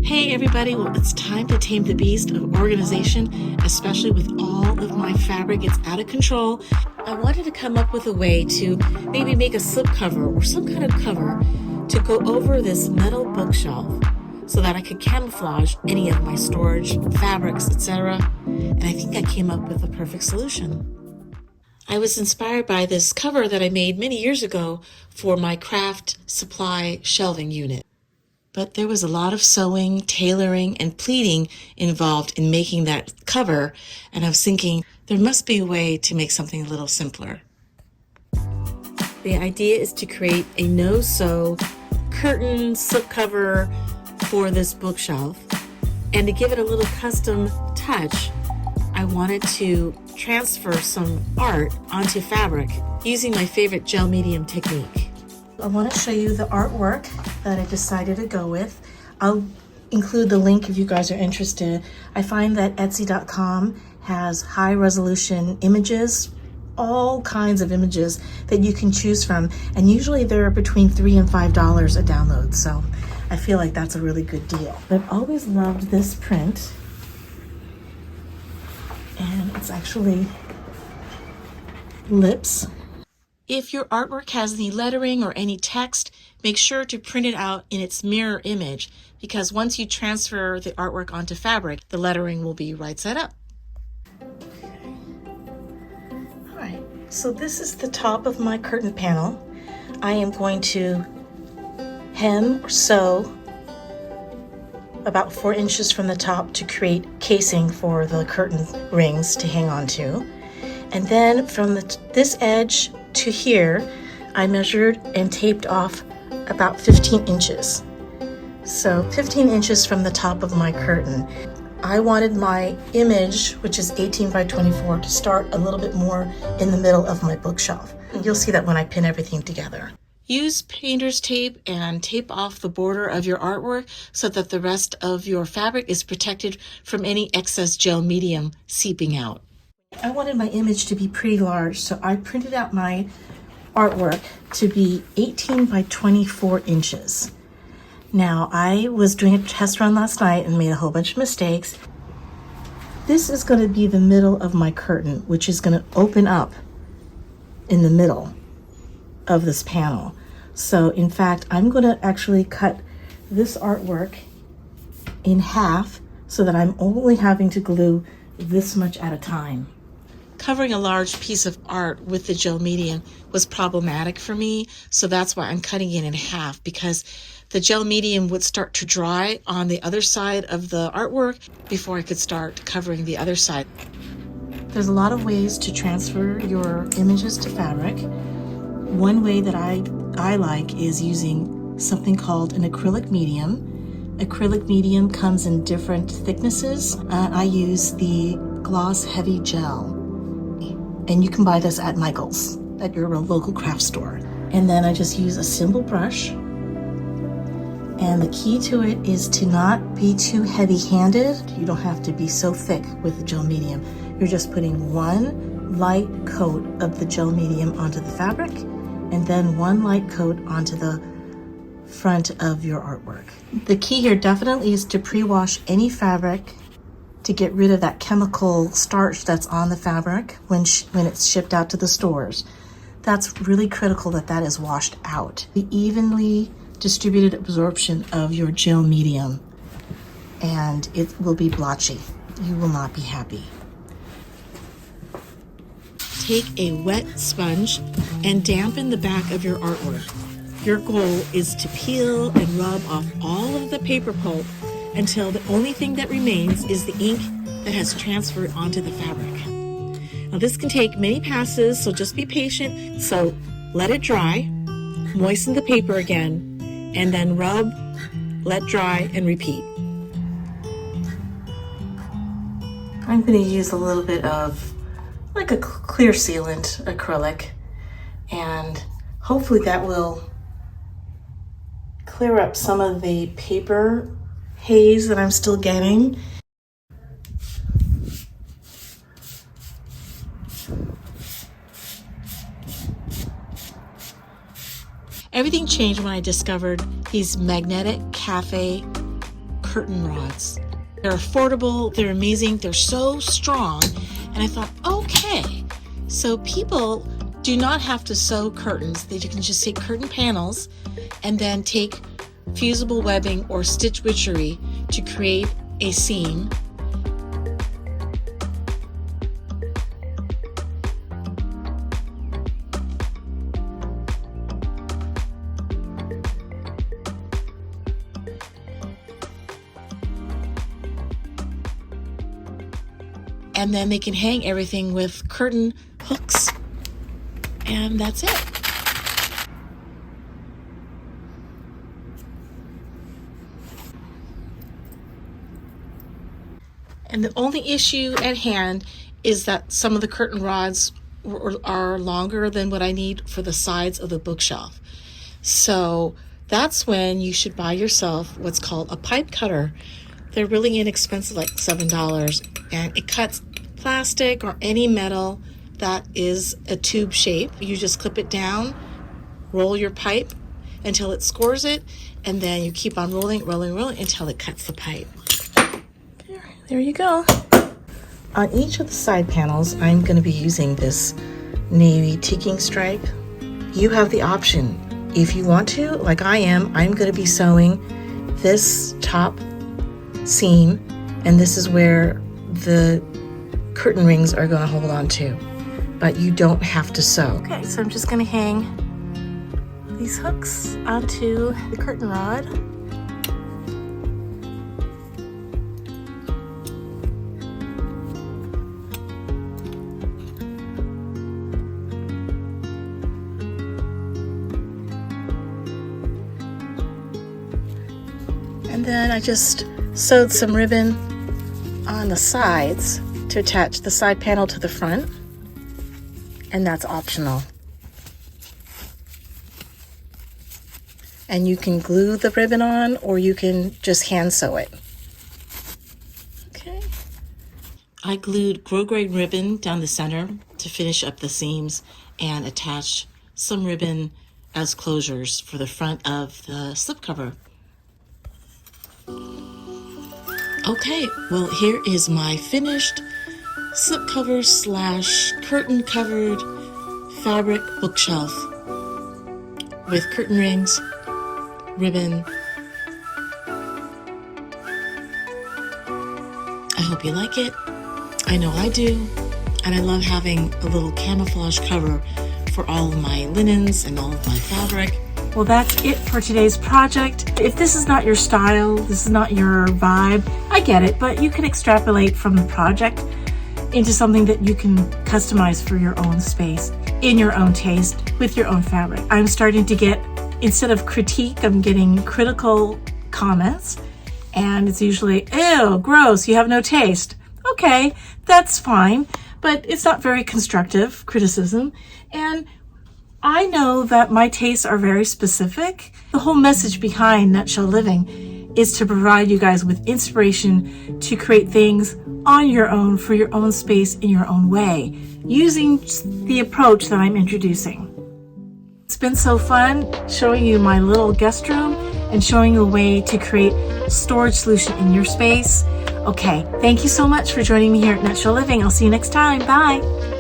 Hey everybody, well it's time to tame the beast of organization, especially with all of my fabric. It's out of control. I wanted to come up with a way to maybe make a slipcover or some kind of cover to go over this metal bookshelf so that I could camouflage any of my storage, fabrics, etc. And I think I came up with the perfect solution. I was inspired by this cover that I made many years ago for my craft supply shelving unit. But there was a lot of sewing, tailoring, and pleating involved in making that cover, and I was thinking there must be a way to make something a little simpler. The idea is to create a no-sew curtain slipcover for this bookshelf, and to give it a little custom touch, I wanted to transfer some art onto fabric using my favorite gel medium technique. I want to show you the artwork that I decided to go with. I'll include the link if you guys are interested. I find that Etsy.com has high resolution images, all kinds of images that you can choose from, and usually they're between $3 and $5 a download, so I feel like that's a really good deal. I've always loved this print, and it's actually lips. If your artwork has any lettering or any text, make sure to print it out in its mirror image, because once you transfer the artwork onto fabric, the lettering will be right side up. All right, so this is the top of my curtain panel. I am going to hem or sew about 4 inches from the top to create casing for the curtain rings to hang on to. And then from this edge to here, I measured and taped off about 15 inches. So 15 inches from the top of my curtain. I wanted my image, which is 18 by 24, to start a little bit more in the middle of my bookshelf. And you'll see that when I pin everything together. Use painter's tape and tape off the border of your artwork so that the rest of your fabric is protected from any excess gel medium seeping out. I wanted my image to be pretty large, so I printed out my artwork to be 18 by 24 inches. Now, I was doing a test run last night and made a whole bunch of mistakes. This is going to be the middle of my curtain, which is going to open up in the middle of this panel. So, in fact, I'm going to actually cut this artwork in half so that I'm only having to glue this much at a time. Covering a large piece of art with the gel medium was problematic for me, so that's why I'm cutting it in half, because the gel medium would start to dry on the other side of the artwork before I could start covering the other side. There's a lot of ways to transfer your images to fabric. One way that I like is using something called an acrylic medium. Acrylic medium comes in different thicknesses. I use the gloss heavy gel. And you can buy this at Michael's, at your local craft store. And then I just use a simple brush. And the key to it is to not be too heavy-handed. You don't have to be so thick with the gel medium. You're just putting one light coat of the gel medium onto the fabric, and then one light coat onto the front of your artwork. The key here definitely is to pre-wash any fabric to get rid of that chemical starch that's on the fabric when it's shipped out to the stores. That's really critical that is washed out. The evenly distributed absorption of your gel medium, and it will be blotchy. You will not be happy. Take a wet sponge and dampen the back of your artwork. Your goal is to peel and rub off all of the paper pulp until the only thing that remains is the ink that has transferred onto the fabric. Now this can take many passes, so just be patient. So let it dry, moisten the paper again, and then rub, let dry, and repeat. I'm going to use a little bit of like a clear sealant acrylic, and hopefully that will clear up some of the paper haze that I'm still getting. Everything changed when I discovered these magnetic cafe curtain rods. They're affordable, they're amazing, they're so strong. And I thought, okay, so people do not have to sew curtains. They can just take curtain panels and then take fusible webbing or stitch witchery to create a seam. And then they can hang everything with curtain hooks, and that's it. And the only issue at hand is that some of the curtain rods are longer than what I need for the sides of the bookshelf. So that's when you should buy yourself what's called a pipe cutter. They're really inexpensive, like $7, and it cuts plastic or any metal that is a tube shape. You just clip it down, roll your pipe until it scores it, and then you keep on rolling until it cuts the pipe. There you go. On each of the side panels, I'm going to be using this navy ticking stripe. You have the option. If you want to, like I am, I'm going to be sewing this top seam, and this is where the curtain rings are going to hold on to, but you don't have to sew. Okay, so I'm just going to hang these hooks onto the curtain rod. And then I just sewed some ribbon on the sides to attach the side panel to the front, and that's optional. And you can glue the ribbon on, or you can just hand sew it. Okay. I glued grosgrain ribbon down the center to finish up the seams and attach some ribbon as closures for the front of the slipcover. Okay, well, here is my finished slipcover / curtain covered fabric bookshelf with curtain rings, ribbon. I hope you like it. I know I do. And I love having a little camouflage cover for all of my linens and all of my fabric. Well, that's it for today's project. If this is not your style, this is not your vibe, I get it, but you can extrapolate from the project into something that you can customize for your own space, in your own taste, with your own fabric. I'm starting to get, instead of critique, I'm getting critical comments, and it's usually, ew, gross, you have no taste. Okay, that's fine, but it's not very constructive criticism, and I know that my tastes are very specific. The whole message behind Nutshell Living is to provide you guys with inspiration to create things on your own, for your own space, in your own way, using the approach that I'm introducing. It's been so fun showing you my little guest room and showing you a way to create a storage solution in your space. Okay, thank you so much for joining me here at Nutshell Living. I'll see you next time. Bye.